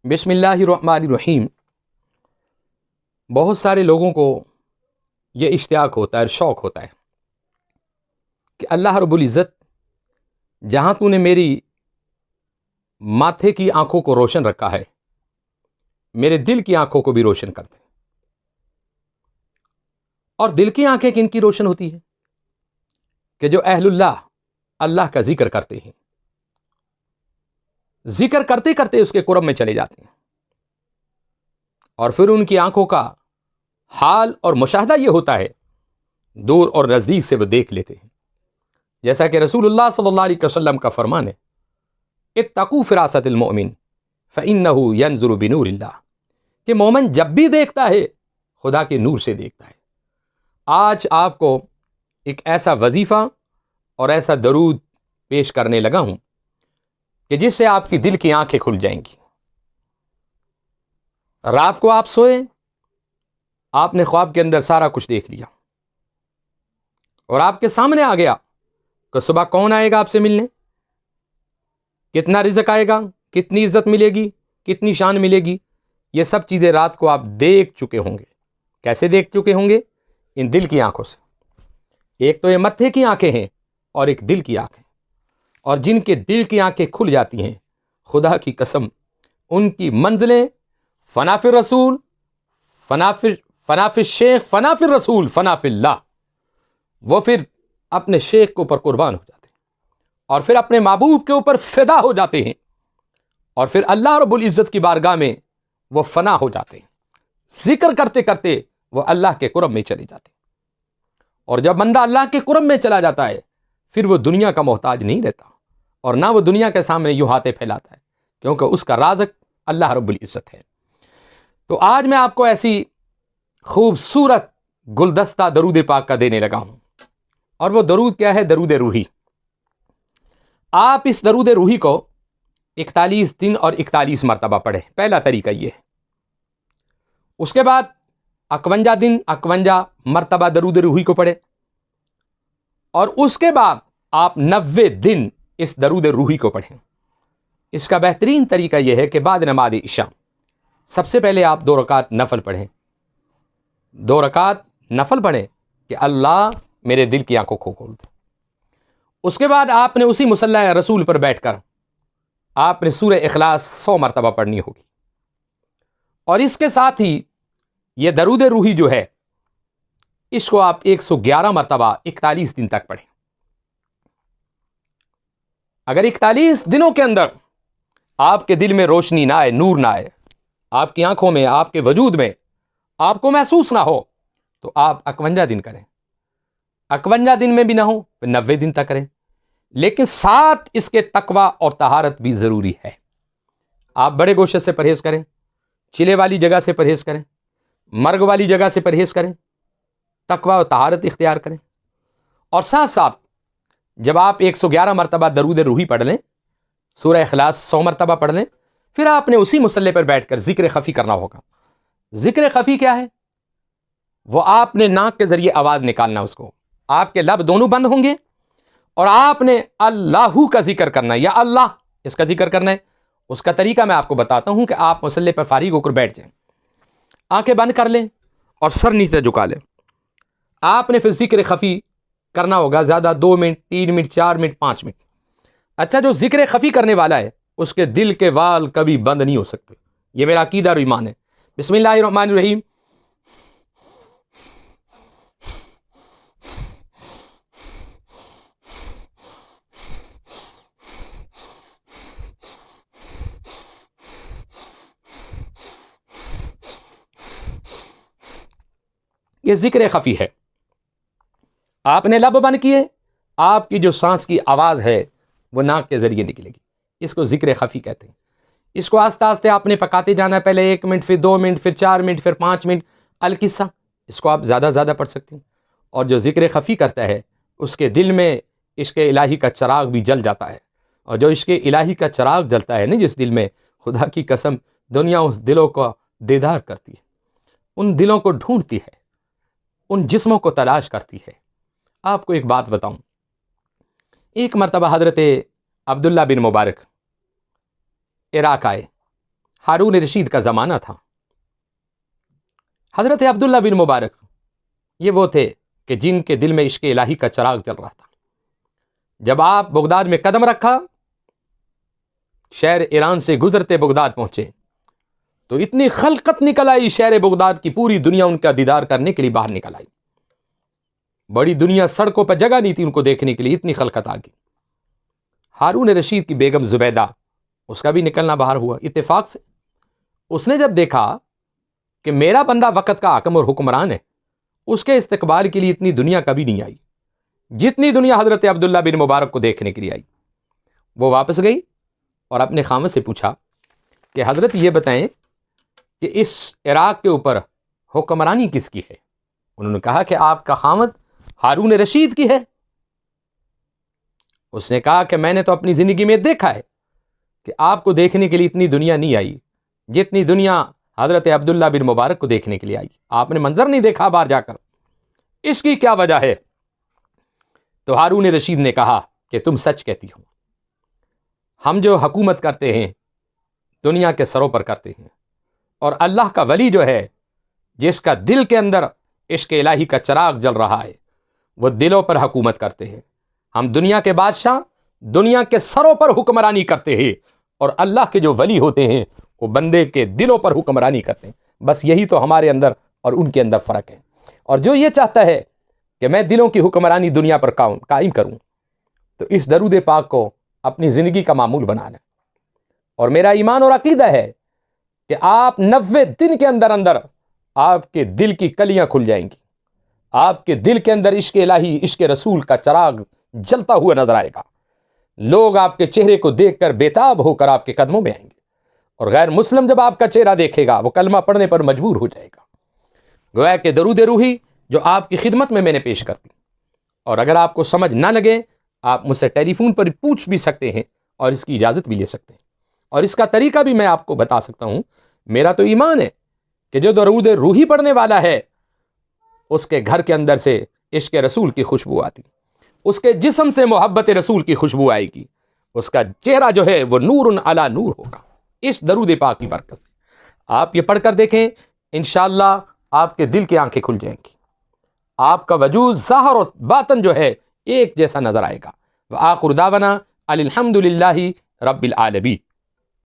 بسم اللہ الرحمن الرحیم۔ بہت سارے لوگوں کو یہ اشتیاق ہوتا ہے، شوق ہوتا ہے کہ اللہ رب العزت جہاں تو نے میری ماتھے کی آنکھوں کو روشن رکھا ہے، میرے دل کی آنکھوں کو بھی روشن کر دے۔ اور دل کی آنکھیں کن کی روشن ہوتی ہے؟ کہ جو اہل اللہ کا ذکر کرتے ہیں، ذکر کرتے کرتے اس کے قرب میں چلے جاتے ہیں، اور پھر ان کی آنکھوں کا حال اور مشاہدہ یہ ہوتا ہے، دور اور نزدیک سے وہ دیکھ لیتے ہیں۔ جیسا کہ رسول اللہ صلی اللہ علیہ وسلم کا فرمان ہے، اتقوا فراست المؤمن فإنه ينظر بنور اللہ، کہ مومن جب بھی دیکھتا ہے خدا کے نور سے دیکھتا ہے۔ آج آپ کو ایک ایسا وظیفہ اور ایسا درود پیش کرنے لگا ہوں کہ جس سے آپ کی دل کی آنکھیں کھل جائیں گی۔ رات کو آپ سوئے، آپ نے خواب کے اندر سارا کچھ دیکھ لیا، اور آپ کے سامنے آ گیا کہ صبح کون آئے گا آپ سے ملنے، کتنا رزق آئے گا، کتنی عزت ملے گی، کتنی شان ملے گی۔ یہ سب چیزیں رات کو آپ دیکھ چکے ہوں گے۔ کیسے دیکھ چکے ہوں گے؟ ان دل کی آنکھوں سے۔ ایک تو یہ متھے کی آنکھیں ہیں اور ایک دل کی آنکھیں، اور جن کے دل کی آنکھیں کھل جاتی ہیں، خدا کی قسم ان کی منزلیں فنا فی الرسول، فنا فی الشیخ، فنا فی الرسول، فنا فی اللہ۔ وہ پھر اپنے شیخ کے اوپر قربان ہو جاتے ہیں، اور پھر اپنے محبوب کے اوپر فدا ہو جاتے ہیں، اور پھر اللہ رب العزت کی بارگاہ میں وہ فنا ہو جاتے ہیں۔ ذکر کرتے کرتے وہ اللہ کے قرب میں چلے جاتے ہیں، اور جب بندہ اللہ کے قرب میں چلا جاتا ہے، پھر وہ دنیا کا محتاج نہیں رہتا، اور نہ وہ دنیا کے سامنے یوں ہاتھیں پھیلاتا ہے، کیونکہ اس کا رازق اللہ رب العزت ہے۔ تو آج میں آپ کو ایسی خوبصورت گلدستہ درود پاک کا دینے لگا ہوں، اور وہ درود کیا ہے؟ درود روحی۔ آپ اس درود روحی کو 41 دن اور 41 مرتبہ پڑھیں۔ پہلا طریقہ یہ ہے۔ اس کے بعد 51 دن 51 مرتبہ درود روحی کو پڑھیں، اور اس کے بعد آپ 90 دن اس درود روحی کو پڑھیں۔ اس کا بہترین طریقہ یہ ہے کہ بعد نماز عشاء سب سے پہلے آپ 2 رکعت نفل پڑھیں، 2 رکعت نفل پڑھیں کہ اللہ میرے دل کی آنکھوں کو کھول دے۔ اس کے بعد آپ نے اسی مصلی رسول پر بیٹھ کر آپ نے سورہ اخلاص 100 مرتبہ پڑھنی ہوگی، اور اس کے ساتھ ہی یہ درود روحی جو ہے اس کو آپ 111 مرتبہ 41 دن تک پڑھیں۔ اگر 41 دنوں کے اندر آپ کے دل میں روشنی نہ آئے، نور نہ آئے، آپ کی آنکھوں میں، آپ کے وجود میں آپ کو محسوس نہ ہو، تو آپ 51 دن کریں۔ 51 دن میں بھی نہ ہو تو 90 دن تک کریں، لیکن ساتھ اس کے تقوی اور طہارت بھی ضروری ہے۔ آپ بڑے گوشت سے پرہیز کریں، چلے والی جگہ سے پرہیز کریں، مرگ والی جگہ سے پرہیز کریں، تقوی و طہارت اختیار کریں، اور ساتھ ساتھ جب آپ 111 مرتبہ درود روحی پڑھ لیں، سورہ اخلاص 100 مرتبہ پڑھ لیں، پھر آپ نے اسی مصلی پر بیٹھ کر ذکر خفی کرنا ہوگا۔ ذکر خفی کیا ہے؟ وہ آپ نے ناک کے ذریعے آواز نکالنا، اس کو آپ کے لب دونوں بند ہوں گے، اور آپ نے اللہ کا ذکر کرنا ہے، یا اللہ اس کا ذکر کرنا ہے۔ اس کا طریقہ میں آپ کو بتاتا ہوں کہ آپ مصلی پر فارغ ہو کر بیٹھ جائیں، آنکھیں بند کر لیں اور سر نیچے جھکا لیں۔ آپ نے پھر ذکر خفی کرنا ہوگا، زیادہ 2 منٹ 3 منٹ 4 منٹ 5 منٹ۔ اچھا، جو ذکر خفی کرنے والا ہے اس کے دل کے وال کبھی بند نہیں ہو سکتے، یہ میرا عقیدہ اور ایمان ہے۔ بسم اللہ الرحمن الرحیم۔ یہ ذکر خفی ہے۔ آپ نے لب بند کیے، آپ کی جو سانس کی آواز ہے وہ ناک کے ذریعے نکلے گی، اس کو ذکر خفی کہتے ہیں۔ اس کو آہستہ آہستہ آپ نے پکاتے جانا ہے، پہلے 1 منٹ، پھر 2 منٹ، پھر 4 منٹ، پھر 5 منٹ، القصہ۔ اس کو آپ زیادہ زیادہ پڑھ سکتے ہیں، اور جو ذکر خفی کرتا ہے اس کے دل میں عشق الہی کا چراغ بھی جل جاتا ہے، اور جو عشق الہی کا چراغ جلتا ہے نا جس دل میں، خدا کی قسم دنیا اس دلوں کو دیدار کرتی ہے، ان دلوں کو ڈھونڈتی ہے، ان جسموں کو تلاش کرتی ہے۔ آپ کو ایک بات بتاؤں، ایک مرتبہ حضرت عبداللہ بن مبارک عراق آئے، ہارون رشید کا زمانہ تھا. حضرت عبداللہ بن مبارک یہ وہ تھے کہ جن کے دل میں عشق الہی کا چراغ جل رہا تھا. جب آپ بغداد میں قدم رکھا، شہر ایران سے گزرتے بغداد پہنچے، تو اتنی خلقت نکل آئی شہر بغداد کی، پوری دنیا ان کا دیدار کرنے کے لیے باہر نکل آئی. بڑی دنیا، سڑکوں پر جگہ نہیں تھی ان کو دیکھنے کے لیے، اتنی خلقت آ گئی. ہارون رشید کی بیگم زبیدہ، اس کا بھی نکلنا باہر ہوا اتفاق سے. اس نے جب دیکھا کہ میرا بندہ وقت کا حاکم اور حکمران ہے، اس کے استقبال کے لیے اتنی دنیا کبھی نہیں آئی جتنی دنیا حضرت عبداللہ بن مبارک کو دیکھنے کے لیے آئی. وہ واپس گئی اور اپنے خامد سے پوچھا کہ حضرت یہ بتائیں کہ اس عراق کے اوپر حکمرانی کس کی ہے؟ انہوں نے کہا کہ آپ کا خامد ہارون رشید کی ہے. اس نے کہا کہ میں نے تو اپنی زندگی میں دیکھا ہے کہ آپ کو دیکھنے کے لیے اتنی دنیا نہیں آئی جتنی دنیا حضرت عبداللہ بن مبارک کو دیکھنے کے لیے آئی. آپ نے منظر نہیں دیکھا باہر جا کر، اس کی کیا وجہ ہے؟ تو ہارون رشید نے کہا کہ تم سچ کہتی ہو. ہم جو حکومت کرتے ہیں دنیا کے سروں پر کرتے ہیں، اور اللہ کا ولی جو ہے، جس کا دل کے اندر عشق الہی کا چراغ جل رہا ہے، وہ دلوں پر حکومت کرتے ہیں. ہم دنیا کے بادشاہ دنیا کے سروں پر حکمرانی کرتے ہیں، اور اللہ کے جو ولی ہوتے ہیں وہ بندے کے دلوں پر حکمرانی کرتے ہیں. بس یہی تو ہمارے اندر اور ان کے اندر فرق ہے. اور جو یہ چاہتا ہے کہ میں دلوں کی حکمرانی دنیا پر قائم کروں، تو اس درود پاک کو اپنی زندگی کا معمول بنا لیں. اور میرا ایمان اور عقیدہ ہے کہ آپ 90 دن کے اندر اندر آپ کے دل کی کلیاں کھل جائیں گی. آپ کے دل کے اندر عشق الہی، عشق رسول کا چراغ جلتا ہوا نظر آئے گا. لوگ آپ کے چہرے کو دیکھ کر بےتاب ہو کر آپ کے قدموں میں آئیں گے، اور غیر مسلم جب آپ کا چہرہ دیکھے گا وہ کلمہ پڑھنے پر مجبور ہو جائے گا. گویا کہ درود روحی جو آپ کی خدمت میں نے پیش کرتی. اور اگر آپ کو سمجھ نہ لگے، آپ مجھ سے ٹیلی فون پر پوچھ بھی سکتے ہیں اور اس کی اجازت بھی لے سکتے ہیں، اور اس کا طریقہ بھی میں آپ کو بتا سکتا ہوں. میرا تو ایمان ہے کہ جو درود روحی پڑھنے والا ہے، اس کے گھر کے اندر سے عشق رسول کی خوشبو آتی، اس کے جسم سے محبت رسول کی خوشبو آئے گی، اس کا چہرہ جو ہے وہ نور علی نور ہوگا اس درود پاک کی برکت سے. آپ یہ پڑھ کر دیکھیں، انشاءاللہ آپ کے دل کی آنکھیں کھل جائیں گی. آپ کا وجود ظاہر اور باطن جو ہے ایک جیسا نظر آئے گا. وآخر دعوانا الحمدللہ رب العالمین.